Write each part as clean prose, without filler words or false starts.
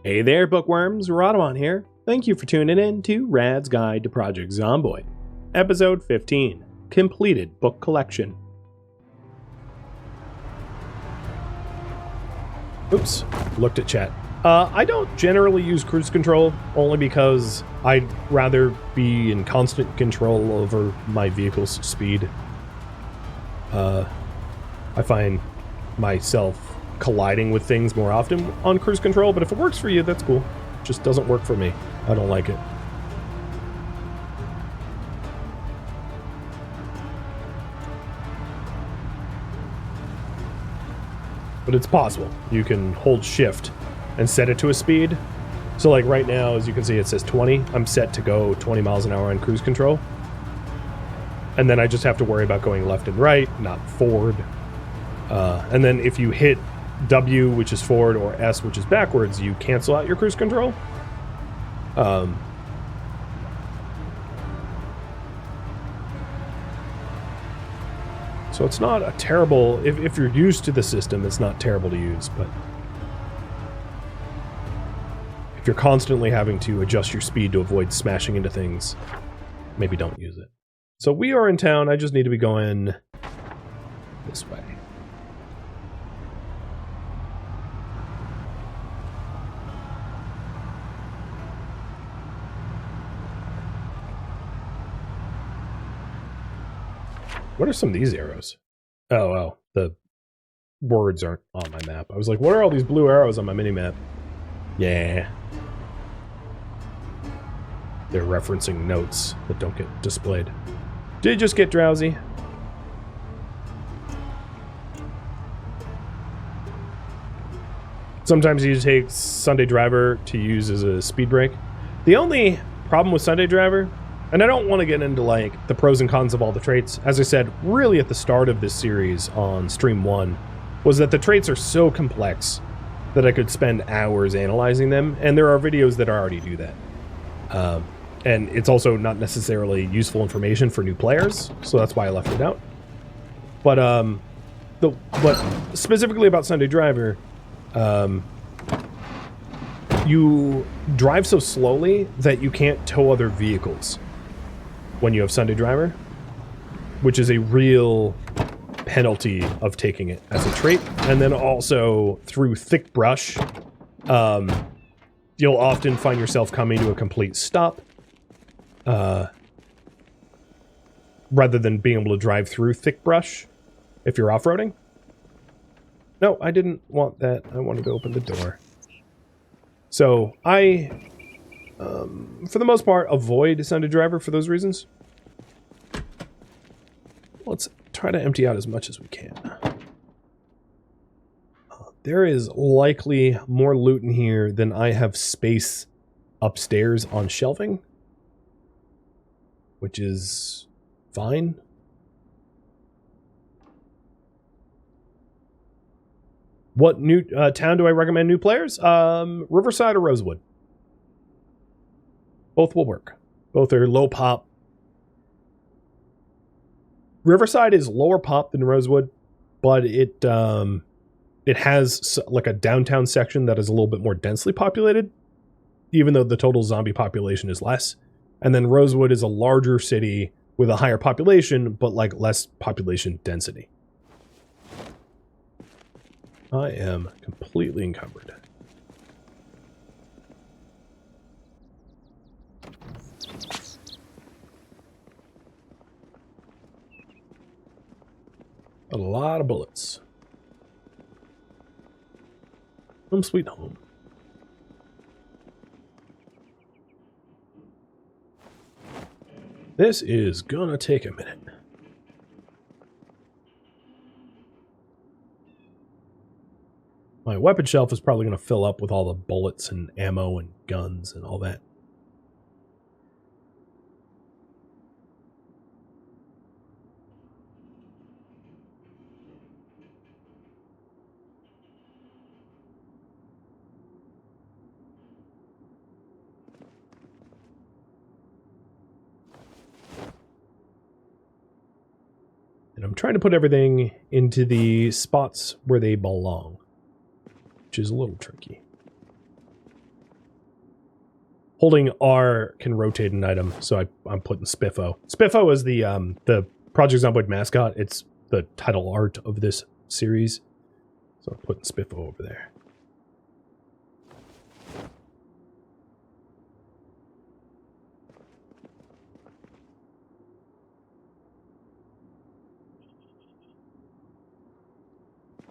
Hey there, bookworms. Rhadamant here. Thank you for tuning in to Rad's Guide to Project Zomboid. Episode 15, Completed Book Collection. Oops, looked at chat. I don't generally use cruise control, only because I'd rather be in constant control over my vehicle's speed. I find myself colliding with things more often on cruise control, but if it works for you, that's cool. It just doesn't work for me. I don't like it. But it's possible. You can hold shift and set it to a speed. So like right now, as you can see, it says 20. I'm set to go 20 miles an hour on cruise control. And then I just have to worry about going left and right, not forward. And then if you hit W, which is forward, or S, which is backwards, you cancel out your cruise control. So it's not a terrible, if you're used to the system, it's not terrible to use, but if you're constantly having to adjust your speed to avoid smashing into things, maybe don't use it. So we are in town. I just need to be going this way. What are some of these arrows? Oh, the words aren't on my map. I was like, what are all these blue arrows on my mini-map? Yeah. They're referencing notes that don't get displayed. Did you just get drowsy? Sometimes you take Sunday Driver to use as a speed break. The only problem with Sunday Driver, and I don't want to get into like the pros and cons of all the traits. As I said, really at the start of this series on stream 1, was that the traits are so complex that I could spend hours analyzing them, and there are videos that already do that. And it's also not necessarily useful information for new players, so that's why I left it out. But specifically about Sunday Driver, you drive so slowly that you can't tow other vehicles when you have Sunday Driver, which is a real penalty of taking it as a trait. And then also through thick brush, you'll often find yourself coming to a complete stop rather than being able to drive through thick brush if you're off-roading. No, I didn't want that. I wanted to open the door. So I, for the most part, avoid Sunday Driver for those reasons. Let's try to empty out as much as we can. There is likely more loot in here than I have space upstairs on shelving, which is fine. What new town do I recommend new players? Riverside or Rosewood? Both will work. Both are low pop. Riverside is lower pop than Rosewood, but it has like a downtown section that is a little bit more densely populated, even though the total zombie population is less. And then Rosewood is a larger city with a higher population, but like less population density. I am completely encumbered. A lot of bullets. Home sweet home. This is gonna take a minute. My weapon shelf is probably gonna fill up with all the bullets and ammo and guns and all that. And I'm trying to put everything into the spots where they belong, which is a little tricky. Holding R can rotate an item, so I'm putting Spiffo. Spiffo is the Project Zomboid mascot. It's the title art of this series. So I'm putting Spiffo over there.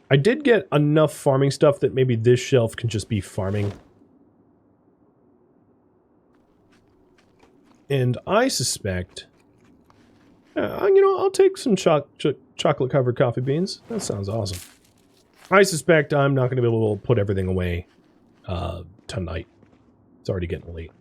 I did get enough farming stuff that maybe this shelf can just be farming. And I suspect, you know, I'll take some chocolate-covered coffee beans. That sounds awesome. I suspect I'm not going to be able to put everything away tonight. It's already getting late.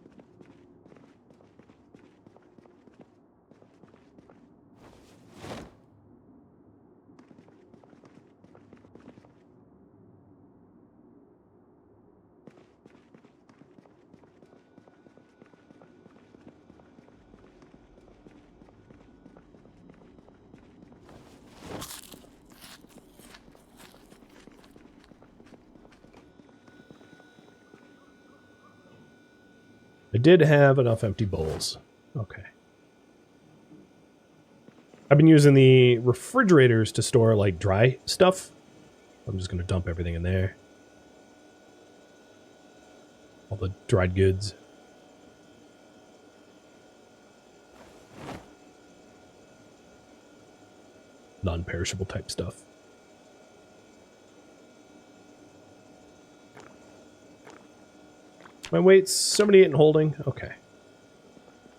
I did have enough empty bowls. Okay. I've been using the refrigerators to store, like, dry stuff. I'm just going to dump everything in there. All the dried goods. Non-perishable type stuff. My weight's 78 and holding. Okay.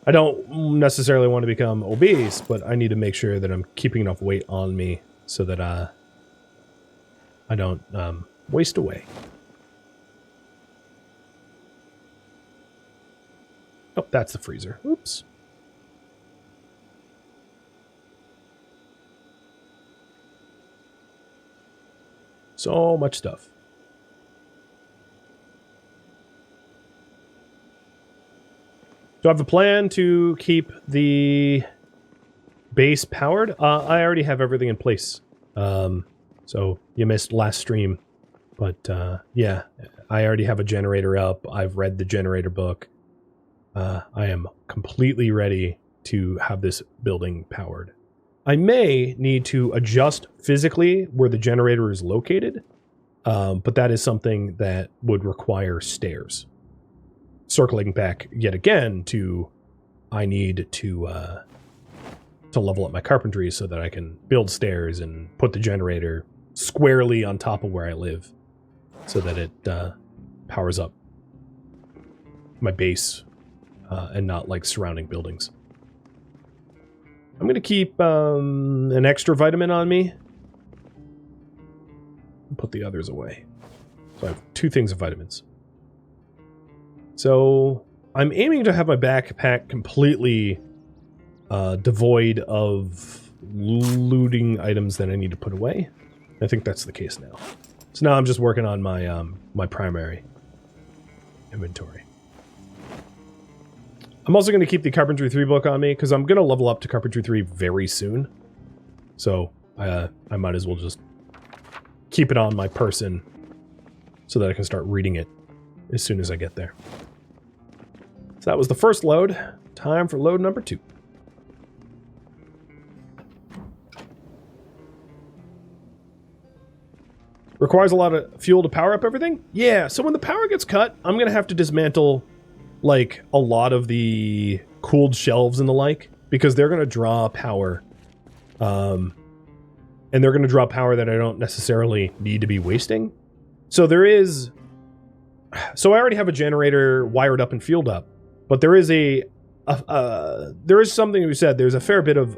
I don't necessarily want to become obese, but I need to make sure that I'm keeping enough weight on me so that I don't waste away. Oh, that's the freezer. Oops. So much stuff. Do I have a plan to keep the base powered? I already have everything in place. So you missed last stream. But yeah, I already have a generator up. I've read the generator book. I am completely ready to have this building powered. I may need to adjust physically where the generator is located. But that is something that would require stairs. Circling back yet again to, I need to level up my carpentry so that I can build stairs and put the generator squarely on top of where I live, so that it powers up my base and not like surrounding buildings. I'm gonna keep an extra vitamin on me and put the others away. So I have 2 things of vitamins. So I'm aiming to have my backpack completely devoid of looting items that I need to put away. I think that's the case now. So now I'm just working on my my primary inventory. I'm also going to keep the Carpentry 3 book on me because I'm going to level up to Carpentry 3 very soon. So I might as well just keep it on my person so that I can start reading it as soon as I get there. So that was the first load. Time for load number 2. Requires a lot of fuel to power up everything? Yeah, so when the power gets cut, I'm going to have to dismantle, like, a lot of the cooled shelves and the like, because they're going to draw power. And they're going to draw power that I don't necessarily need to be wasting. So there is... So I already have a generator wired up and fueled up. But there is there is something we said. There's a fair bit of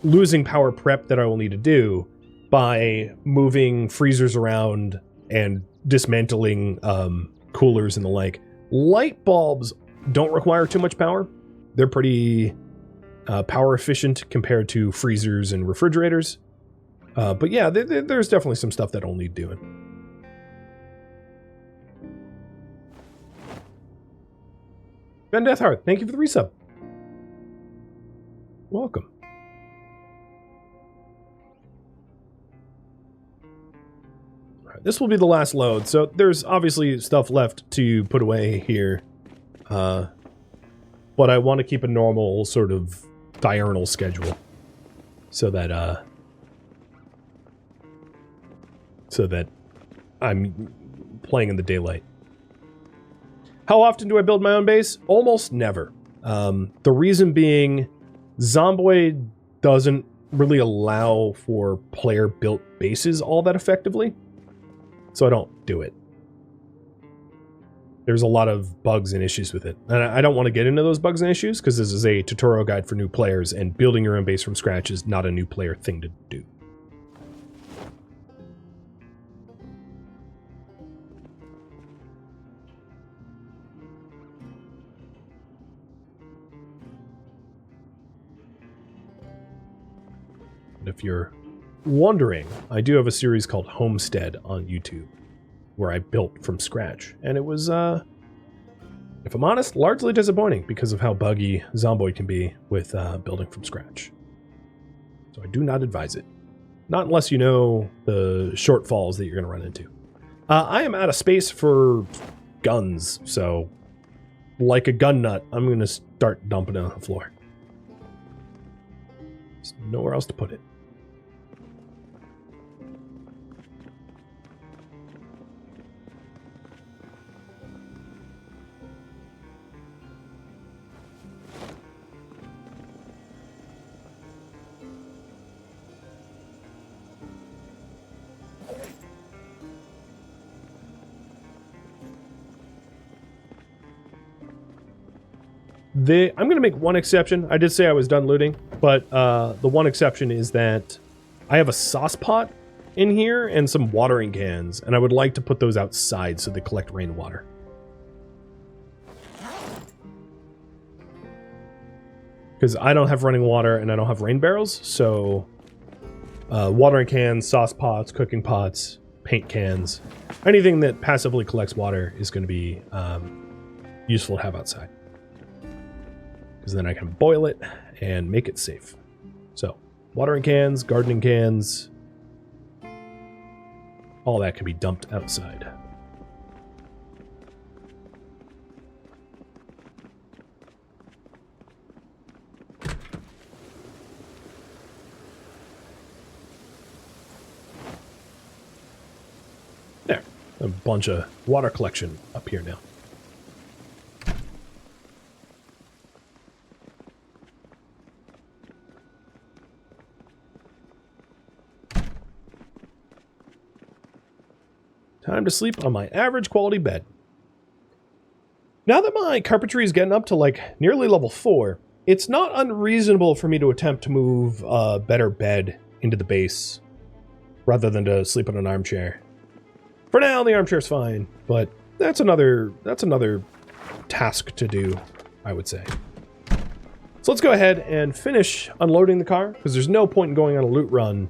losing power prep that I will need to do by moving freezers around and dismantling coolers and the like. Light bulbs don't require too much power. They're pretty power efficient compared to freezers and refrigerators. But yeah, there's definitely some stuff that'll need doing. Ben Deathheart, thank you for the resub. Welcome. All right, this will be the last load, so there's obviously stuff left to put away here. But I want to keep a normal sort of diurnal schedule so that I'm playing in the daylight. How often do I build my own base? Almost never. The reason being, Zomboid doesn't really allow for player-built bases all that effectively, so I don't do it. There's a lot of bugs and issues with it, and I don't want to get into those bugs and issues because this is a tutorial guide for new players, and building your own base from scratch is not a new player thing to do. And if you're wondering, I do have a series called Homestead on YouTube where I built from scratch. And it was, if I'm honest, largely disappointing because of how buggy Zomboid can be with building from scratch. So I do not advise it. Not unless you know the shortfalls that you're going to run into. I am out of space for guns, so like a gun nut, I'm going to start dumping it on the floor. There's nowhere else to put it. I'm going to make one exception. I did say I was done looting, but the one exception is that I have a sauce pot in here and some watering cans, and I would like to put those outside so they collect rainwater. Because I don't have running water and I don't have rain barrels, so watering cans, sauce pots, cooking pots, paint cans, anything that passively collects water is going to be useful to have outside. Because then I can boil it and make it safe. So, watering cans, gardening cans, all that can be dumped outside. There, a bunch of water collection up here now. Time to sleep on my average quality bed. Now that my carpentry is getting up to like nearly level 4, it's not unreasonable for me to attempt to move a better bed into the base rather than to sleep on an armchair. For now, the armchair's fine, but that's another task to do, I would say. So let's go ahead and finish unloading the car, because there's no point in going on a loot run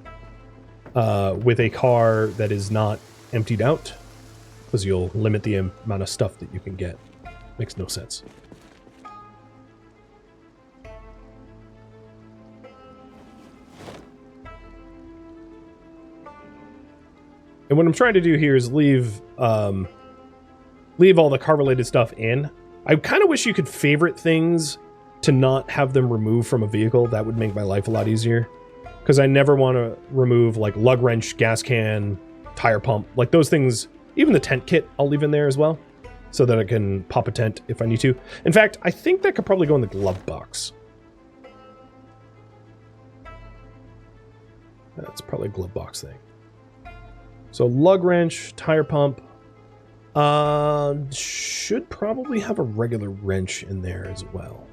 with a car that is not emptied out, because you'll limit the amount of stuff that you can get. Makes no sense. And what I'm trying to do here is leave all the car-related stuff in. I kind of wish you could favorite things to not have them removed from a vehicle. That would make my life a lot easier. Because I never want to remove like lug wrench, gas can, tire pump, like those things. Even the tent kit I'll leave in there as well, so that I can pop a tent if I need to. In fact, I think that could probably go in the glove box. That's probably a glove box thing. So lug wrench, tire pump, should probably have a regular wrench in there as well.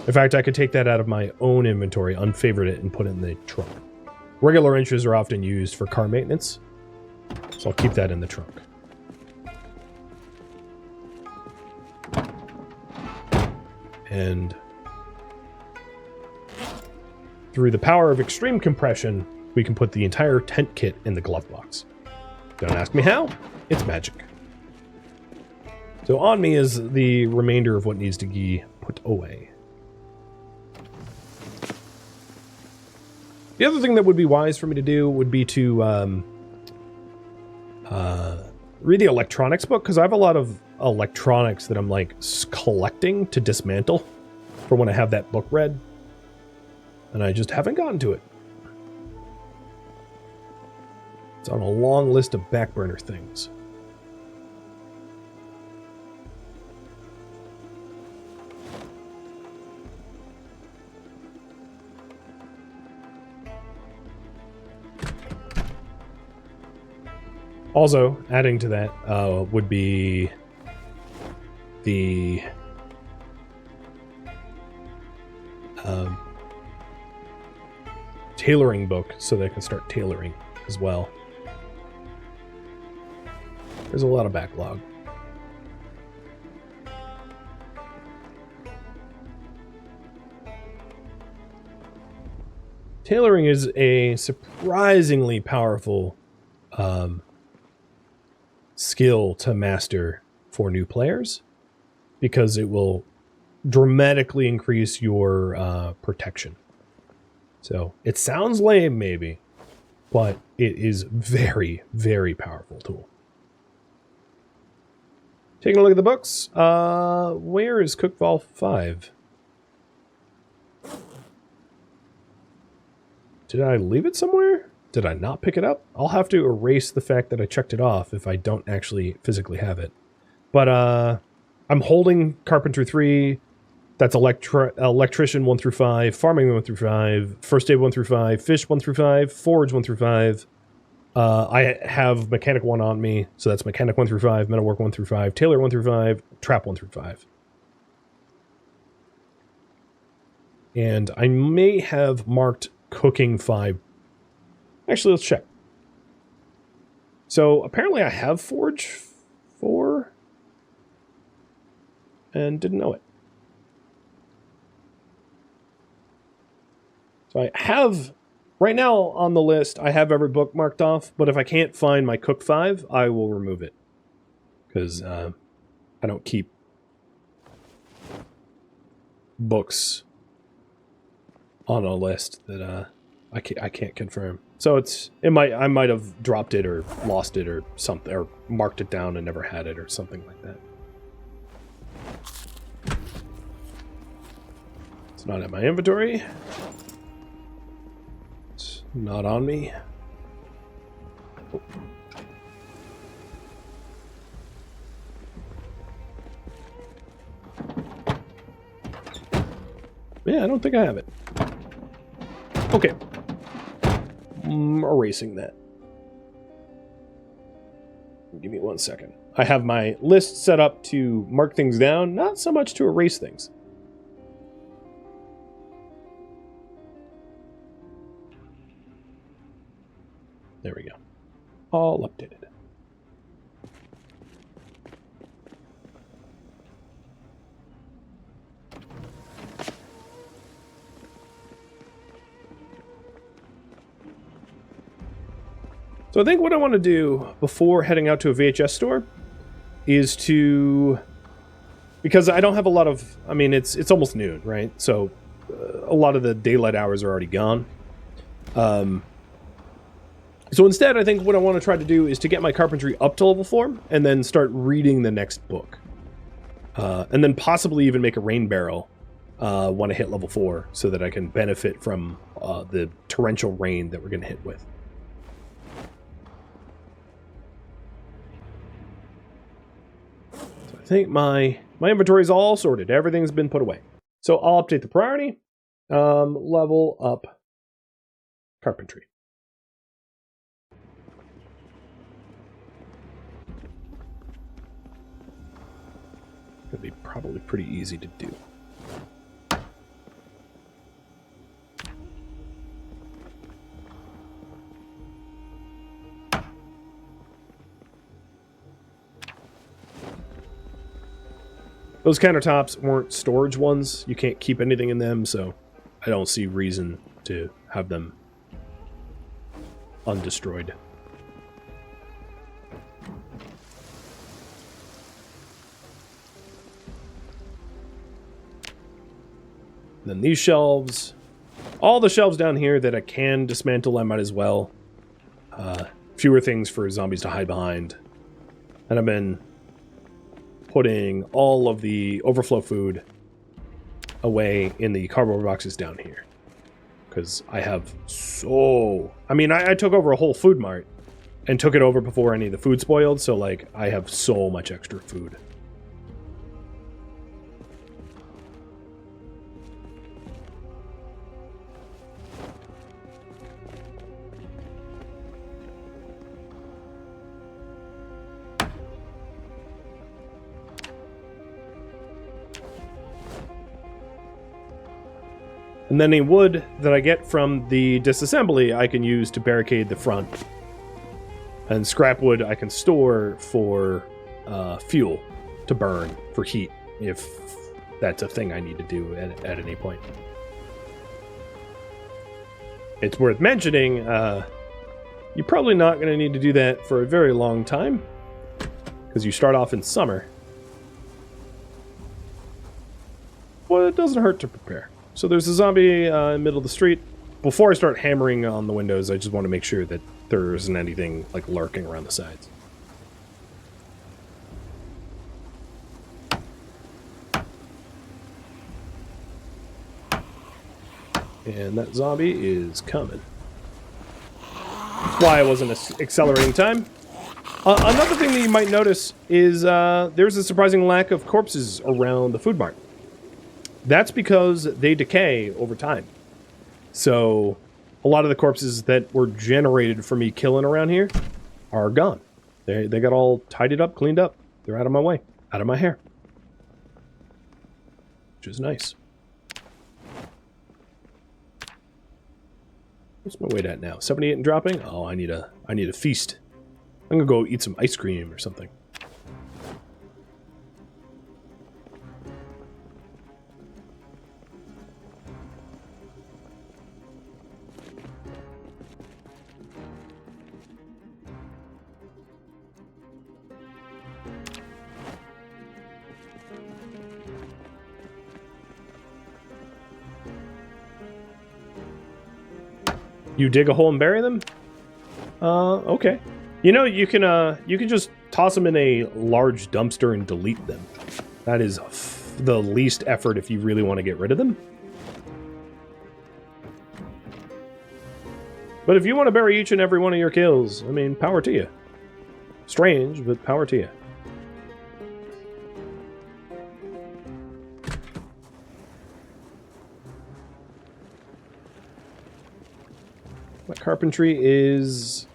In fact, I could take that out of my own inventory, unfavorite it, and put it in the trunk. Regular wrenches are often used for car maintenance, so I'll keep that in the trunk. And through the power of extreme compression, we can put the entire tent kit in the glove box. Don't ask me how, it's magic. So on me is the remainder of what needs to be put away. The other thing that would be wise for me to do would be to read the electronics book, because I have a lot of electronics that I'm like collecting to dismantle for when I have that book read. And I just haven't gotten to it. It's on a long list of back burner things. Also, adding to that would be the tailoring book, so they can start tailoring as well. There's a lot of backlog. Tailoring is a surprisingly powerful skill to master for new players, because it will dramatically increase your protection. So it sounds lame maybe, but it is very, very powerful tool. Taking a look at the books. Where is Cookval 5? Did I leave it somewhere? Did I not pick it up? I'll have to erase the fact that I checked it off if I don't actually physically have it. But I'm holding Carpenter 3. That's Electrician 1 through 5, Farming 1 through 5, First Aid 1 through 5, Fish 1 through 5, Forge 1 through 5. I have Mechanic 1 on me, so that's Mechanic 1 through 5, Metalwork 1 through 5, Tailor 1 through 5, Trap 1 through 5. And I may have marked Cooking 5. Actually, let's check. So apparently I have Forge 4 and didn't know it. So I have, right now on the list, I have every book marked off, but if I can't find my Cook 5, I will remove it. Because I don't keep books on a list that I can't confirm. So I might have dropped it or lost it or something, or marked it down and never had it or something like that. It's not in my inventory. It's not on me. Oh. Yeah, I don't think I have it. Okay. Erasing that. Give me 1 second. I have my list set up to mark things down, not so much to erase things. There we go. All updated. So I think what I want to do before heading out to a VHS store is to, because I don't have a lot of, I mean, it's almost noon, right? So a lot of the daylight hours are already gone. So instead, I think what I want to try to do is to get my carpentry up to level 4 and then start reading the next book. And then possibly even make a rain barrel when I hit level 4 so that I can benefit from the torrential rain that we're going to hit with. I think my inventory is all sorted. Everything's been put away. So I'll update the priority. Level up carpentry. It'll be probably pretty easy to do. Those countertops weren't storage ones. You can't keep anything in them, so I don't see reason to have them undestroyed. Then these shelves, all the shelves down here that I can dismantle, I might as well. Fewer things for zombies to hide behind. And I've been putting all of the overflow food away in the cardboard boxes down here. Because I have so... I mean, I took over a whole food mart and took it over before any of the food spoiled, so, like, I have so much extra food. And then any wood that I get from the disassembly, I can use to barricade the front. And scrap wood I can store for fuel to burn for heat, if that's a thing I need to do at any point. It's worth mentioning, you're probably not going to need to do that for a very long time, because you start off in summer. Well, it doesn't hurt to prepare. So there's a zombie in the middle of the street. Before I start hammering on the windows, I just want to make sure that there isn't anything like lurking around the sides. And that zombie is coming. That's why I wasn't accelerating time. Another thing that you might notice is there's a surprising lack of corpses around the food mart. That's because they decay over time. So a lot of the corpses that were generated for me killing around here are gone. They got all tidied up, cleaned up. They're out of my way, out of my hair. Which is nice. What's my weight at now? 78 and dropping? Oh, I need a feast. I'm gonna go eat some ice cream or something. You dig a hole and bury them? Okay. You know, you can just toss them in a large dumpster and delete them. That is the least effort if you really want to get rid of them. But if you want to bury each and every one of your kills, I mean, power to you. Strange, but power to you. My carpentry is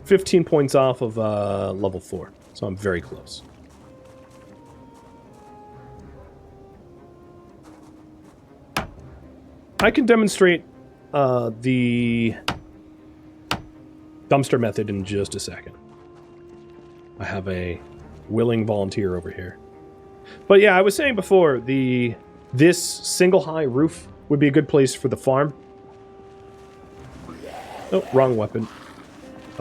15 points off of level 4, so I'm very close. I can demonstrate the dumpster method in just a second. I have a willing volunteer over here. But yeah, I was saying before, this single high roof would be a good place for the farm. Oh, wrong weapon.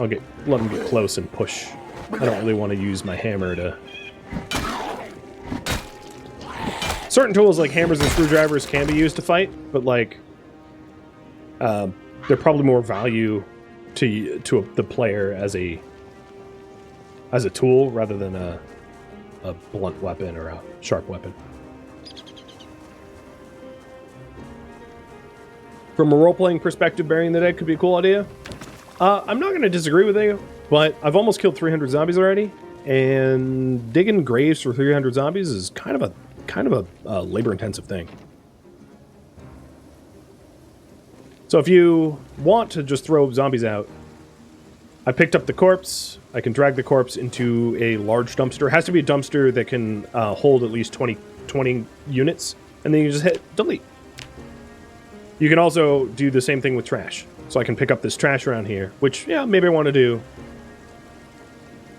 Let him get close and push. I don't really want to use my hammer to... Certain tools like hammers and screwdrivers can be used to fight, but like... they're probably more value to the player as a tool rather than a blunt weapon or a sharp weapon. From a role-playing perspective, burying the dead could be a cool idea. I'm not going to disagree with you, but I've almost killed 300 zombies already, and digging graves for 300 zombies is kind of a labor-intensive thing. So if you want to just throw zombies out, I picked up the corpse. I can drag the corpse into a large dumpster. It has to be a dumpster that can hold at least 20 units, and then you just hit delete. You can also do the same thing with trash. So I can pick up this trash around here, which, yeah, maybe I want to do.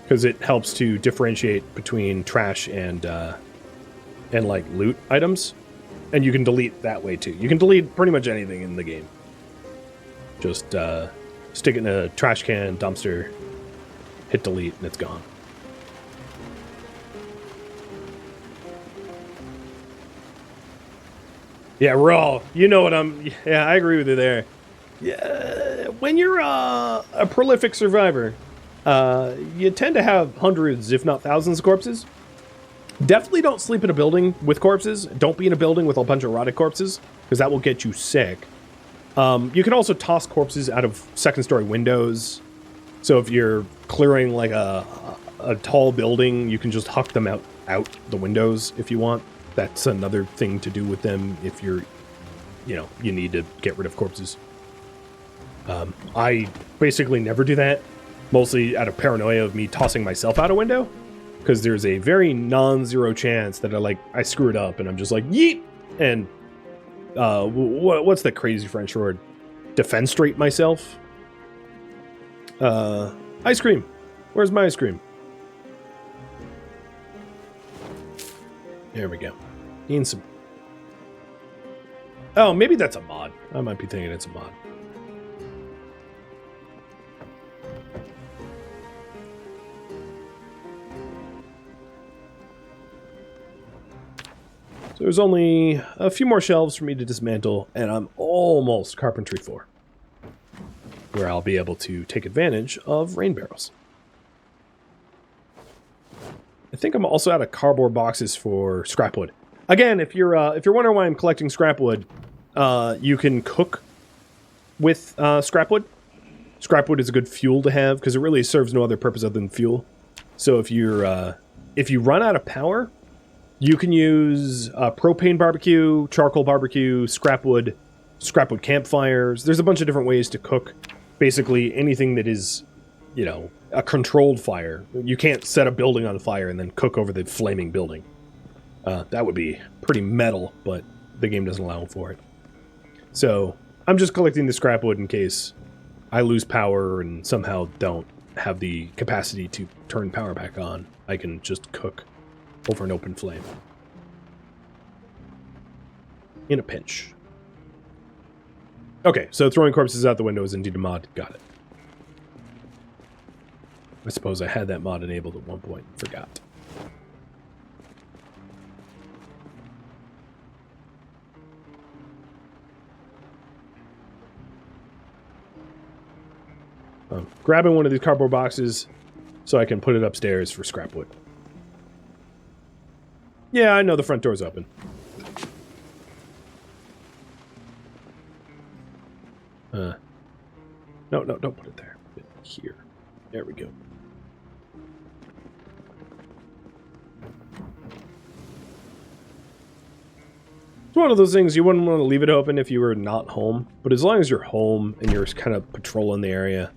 Because it helps to differentiate between trash and like, loot items. And you can delete that way, too. You can delete pretty much anything in the game. Just stick it in a trash can, dumpster, hit delete, and it's gone. Yeah, raw. You know what I'm... Yeah, I agree with you there. Yeah, when you're a prolific survivor, you tend to have hundreds, if not thousands of corpses. Definitely don't sleep in a building with corpses. Don't be in a building with a bunch of rotted corpses, because that will get you sick. You can also toss corpses out of second-story windows. So if you're clearing like a tall building, you can just huck them out the windows if you want. That's another thing to do with them if you're, you need to get rid of corpses. I basically never do that, mostly out of paranoia of me tossing myself out a window, because there's a very non-zero chance that I screw it up and I'm just like, yeet! And what's that crazy French word? Defenestrate myself? Ice cream. Where's my ice cream? There we go. Need some... Oh, maybe that's a mod. I might be thinking it's a mod. So there's only a few more shelves for me to dismantle, and I'm almost carpentry 4, where I'll be able to take advantage of rain barrels. I think I'm also out of cardboard boxes for scrap wood. Again, if you're wondering why I'm collecting scrap wood, you can cook with scrap wood. Scrap wood is a good fuel to have because it really serves no other purpose other than fuel. So if you run out of power, you can use propane barbecue, charcoal barbecue, scrap wood campfires. There's a bunch of different ways to cook basically anything that is, a controlled fire. You can't set a building on fire and then cook over the flaming building. That would be pretty metal, but the game doesn't allow for it. So I'm just collecting the scrap wood in case I lose power and somehow don't have the capacity to turn power back on. I can just cook over an open flame. In a pinch. Okay, so throwing corpses out the window is indeed a mod. Got it. I suppose I had that mod enabled at one point. Forgot. I'm grabbing one of these cardboard boxes so I can put it upstairs for scrap wood. Yeah, I know the front door's open. No, don't put it there. Put it here. There we go. It's one of those things you wouldn't want to leave it open if you were not home, but as long as you're home and you're kind of patrolling the area,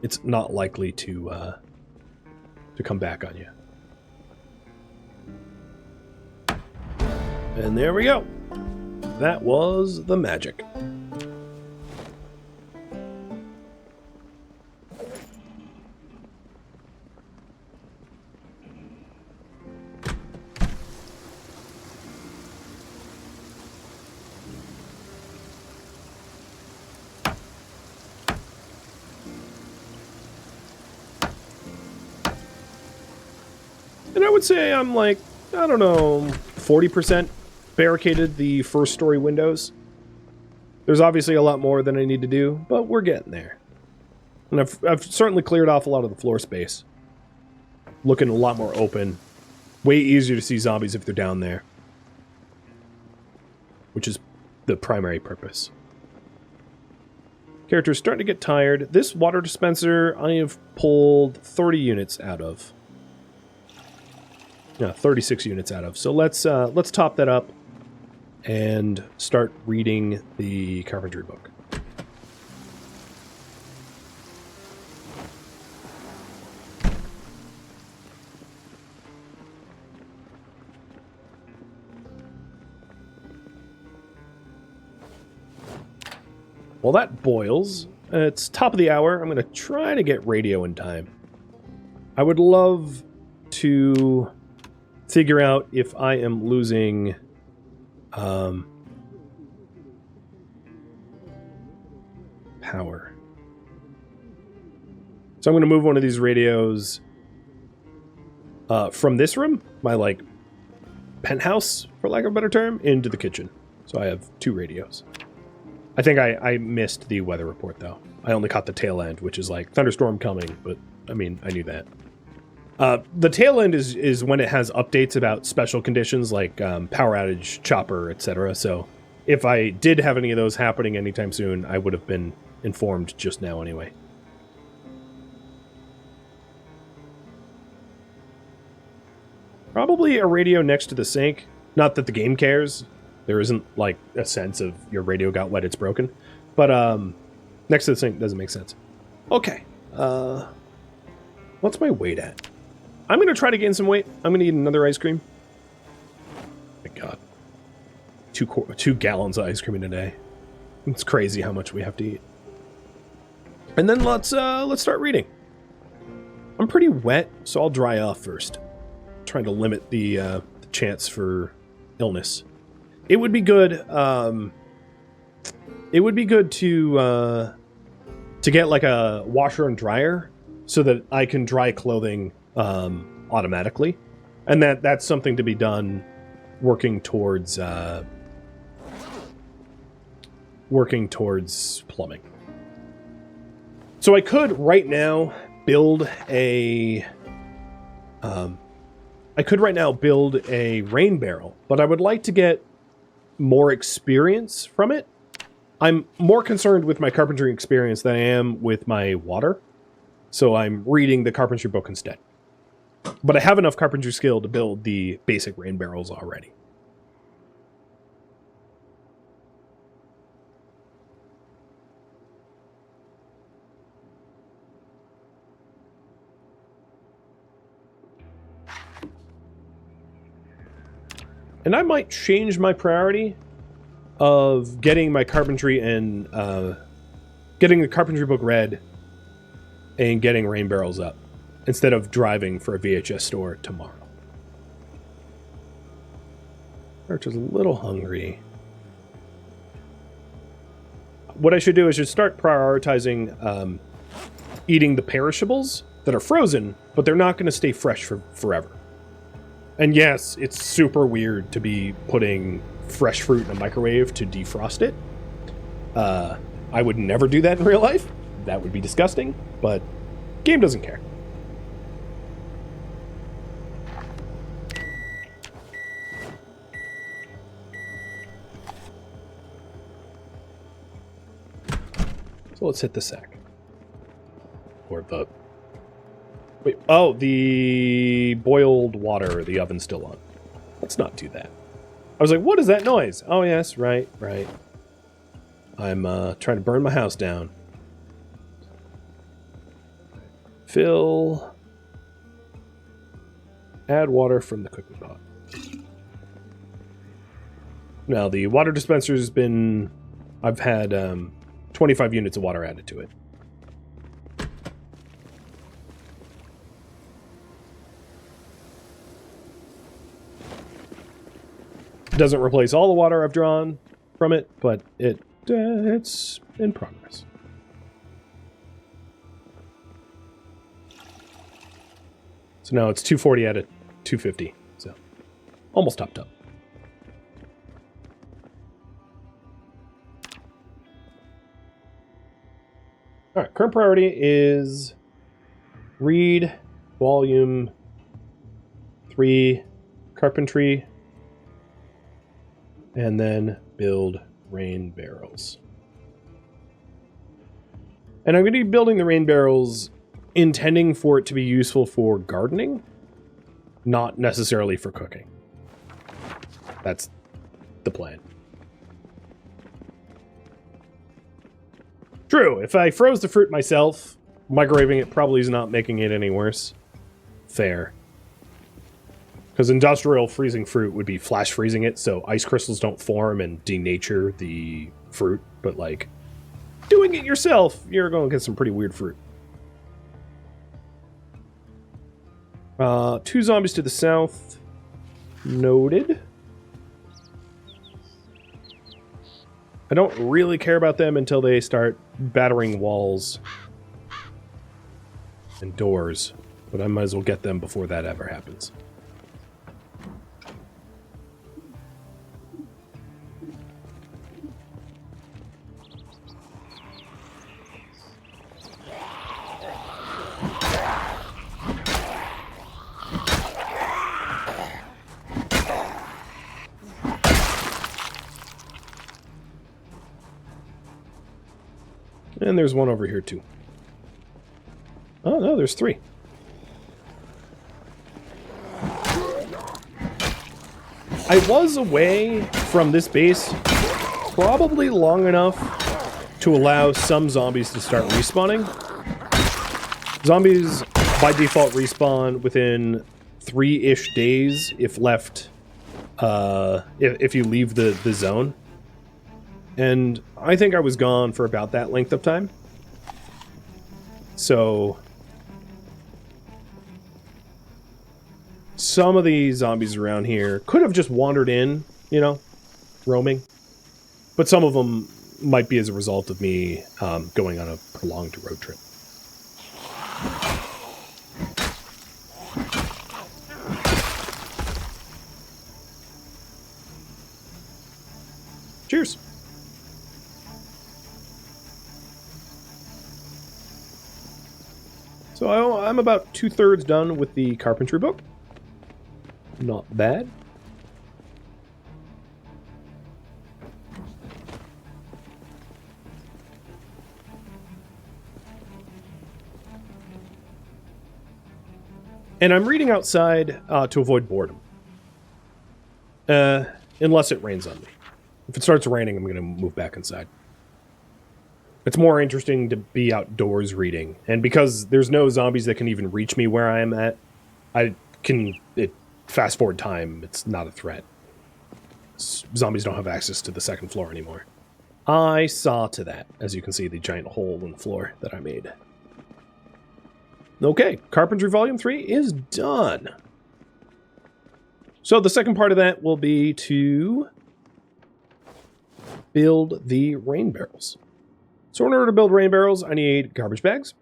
it's not likely to come back on you. And there we go. That was the magic. And I would say I'm like, I don't know, 40% barricaded the first story windows. There's obviously a lot more than I need to do, but we're getting there. And I've certainly cleared off a lot of the floor space. Looking a lot more open. Way easier to see zombies if they're down there. Which is the primary purpose. Character's starting to get tired. This water dispenser I have pulled 30 units out of. Yeah, 36 units out of. So let's top that up and start reading the carpentry book. While that boils, it's top of the hour. I'm going to try to get radio in time. I would love to figure out if I am losing power. So I'm going to move one of these radios from this room, my penthouse, for lack of a better term, into the kitchen. So I have 2 radios. I think I missed the weather report, though. I only caught the tail end, which is like thunderstorm coming, but I mean, I knew that. The tail end is when it has updates about special conditions like power outage, chopper, etc. So if I did have any of those happening anytime soon, I would have been informed just now anyway. Probably a radio next to the sink. Not that the game cares. There isn't, like, a sense of your radio got wet, it's broken. But next to the sink doesn't make sense. Okay. What's my weight at? I'm going to try to gain some weight. I'm going to eat another ice cream. My God. 2 gallons of ice cream in a day. It's crazy how much we have to eat. And then let's start reading. I'm pretty wet, so I'll dry off first. Trying to limit the chance for illness. It would be good. It would be good to get like a washer and dryer so that I can dry clothing automatically, and that's something to be done. Working towards plumbing. So I could right now build a. I could right now build a rain barrel, but I would like to get more experience from it. I'm more concerned with my carpentry experience than I am with my water, so I'm reading the carpentry book instead. But I have enough carpentry skill to build the basic rain barrels already. And I might change my priority of getting my carpentry and getting the carpentry book read and getting rain barrels up instead of driving for a VHS store tomorrow. Archer's a little hungry. What I should do is just start prioritizing eating the perishables that are frozen, but they're not going to stay fresh for forever. And yes, it's super weird to be putting fresh fruit in a microwave to defrost it. I would never do that in real life. That would be disgusting, but game doesn't care. So let's hit the sack. Or the... Wait, oh, the boiled water, the oven's still on. Let's not do that. I was like, what is that noise? Oh, yes, right. I'm trying to burn my house down. Fill. Add water from the cooking pot. Now, the water dispenser's been... I've had 25 units of water added to it. Doesn't replace all the water I've drawn from it, but it's in progress. So now it's 240 out of 250, so almost topped up. All right, current priority is read volume 3 carpentry, and then build rain barrels. And I'm going to be building the rain barrels intending for it to be useful for gardening, not necessarily for cooking. That's the plan. True, if I froze the fruit myself, microwaving it probably is not making it any worse. Fair. Because industrial freezing fruit would be flash freezing it, so ice crystals don't form and denature the fruit. But, like, doing it yourself, you're going to get some pretty weird fruit. 2 zombies to the south. Noted. I don't really care about them until they start battering walls and doors. But I might as well get them before that ever happens. And there's one over here, too. Oh, no, there's 3. I was away from this base probably long enough to allow some zombies to start respawning. Zombies, by default, respawn within 3-ish days if left, if you leave the zone. And I think I was gone for about that length of time. So some of these zombies around here could have just wandered in, you know, roaming. But some of them might be as a result of me going on a prolonged road trip. Cheers. So I'm about 2/3 done with the carpentry book. Not bad. And I'm reading outside to avoid boredom. Unless it rains on me. If it starts raining, I'm going to move back inside. It's more interesting to be outdoors reading. And because there's no zombies that can even reach me where I am at, I can fast forward time. It's not a threat. Zombies don't have access to the second floor anymore. I saw to that, as you can see, the giant hole in the floor that I made. Okay, Carpentry Volume 3 is done. So the second part of that will be to build the rain barrels. So in order to build rain barrels, I need garbage bags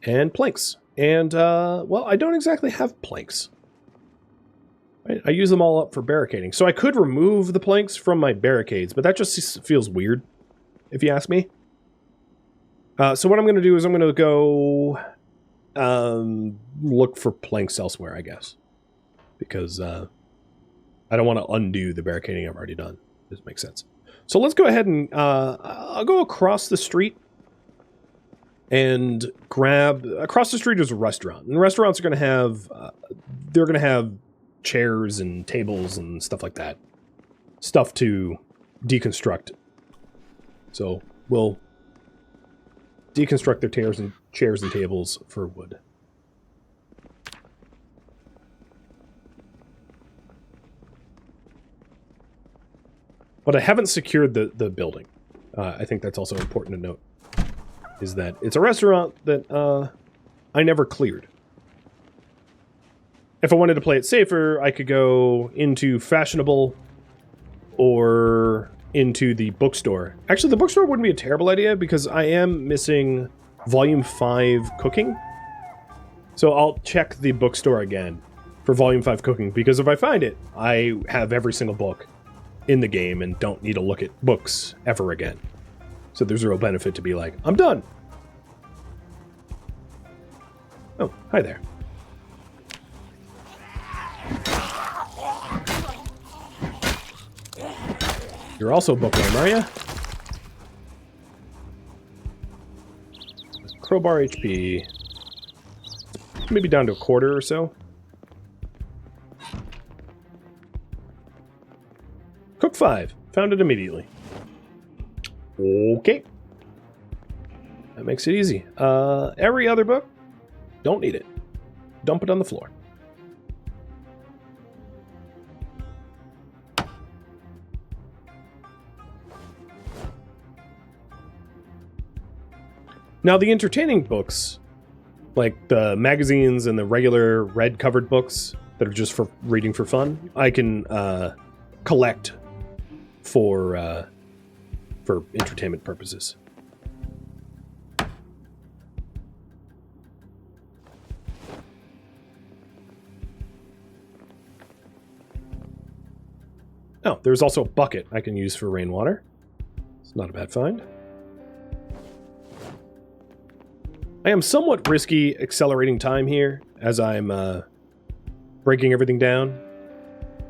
and planks. And, well, I don't exactly have planks. I use them all up for barricading. So I could remove the planks from my barricades, but that just feels weird, if you ask me. So what I'm going to do is I'm going to go look for planks elsewhere, I guess. Because I don't want to undo the barricading I've already done. This makes sense. So let's go ahead and I'll go across the street and grab... Across the street is a restaurant. And restaurants are going to have... they're going to have chairs and tables and stuff like that. Stuff to deconstruct. So we'll deconstruct their chairs and tables for wood. But I haven't secured the building. I think that's also important to note. Is that it's a restaurant that I never cleared. If I wanted to play it safer, I could go into Fashionable or into the bookstore. Actually, the bookstore wouldn't be a terrible idea because I am missing Volume 5 cooking. So I'll check the bookstore again for Volume 5 cooking, because if I find it, I have every single book in the game and don't need to look at books ever again. So there's a real benefit to be like, I'm done. Oh, hi there. You're also bookworm, are you? Crowbar HP. Maybe down to a quarter or so. Cook 5. Found it immediately. Okay. That makes it easy. Every other book, don't need it. Dump it on the floor. Now, the entertaining books, like the magazines and the regular red-covered books that are just for reading for fun, I can collect for entertainment purposes. Oh, there's also a bucket I can use for rainwater. It's not a bad find. I am somewhat risky accelerating time here as I'm breaking everything down.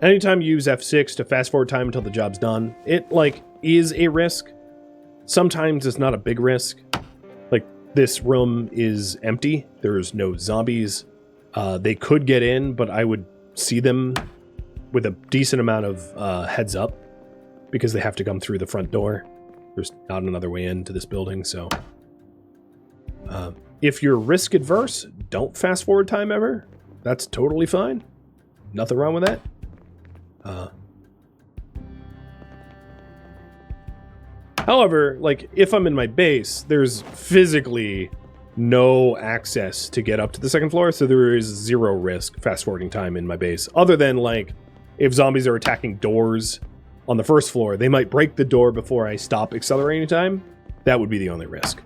Anytime you use F6 to fast forward time until the job's done, it, like, is a risk. Sometimes it's not a big risk. This room is empty. There's no zombies. They could get in, but I would see them with a decent amount of heads up because they have to come through the front door. There's not another way into this building, so... if you're risk adverse, don't fast forward time ever. That's totally fine. Nothing wrong with that. However, like, if I'm in my base, there's physically no access to get up to the second floor, so there is zero risk fast-forwarding time in my base. Other than, like, if zombies are attacking doors on the first floor, they might break the door before I stop accelerating time. That would be the only risk.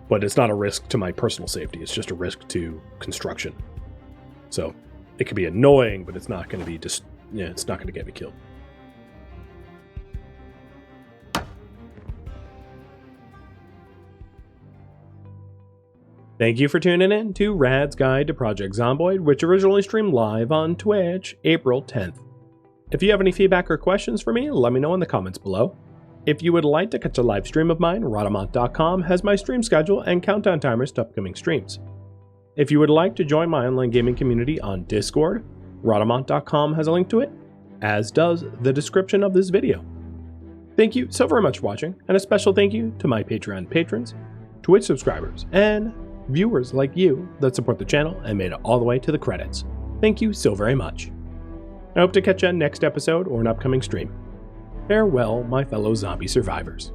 But it's not a risk to my personal safety. It's just a risk to construction. So it could be annoying, but it's not going to be just, yeah, it's not going to get me killed. Thank you for tuning in to Rad's Guide to Project Zomboid, which originally streamed live on Twitch, April 10th. If you have any feedback or questions for me, let me know in the comments below. If you would like to catch a live stream of mine, Rhadamant.com has my stream schedule and countdown timers to upcoming streams. If you would like to join my online gaming community on Discord, Rhadamant.com has a link to it, as does the description of this video. Thank you so very much for watching, and a special thank you to my Patreon patrons, Twitch subscribers, and viewers like you that support the channel and made it all the way to the credits. Thank you so very much. I hope to catch you on next episode or an upcoming stream. Farewell, my fellow zombie survivors.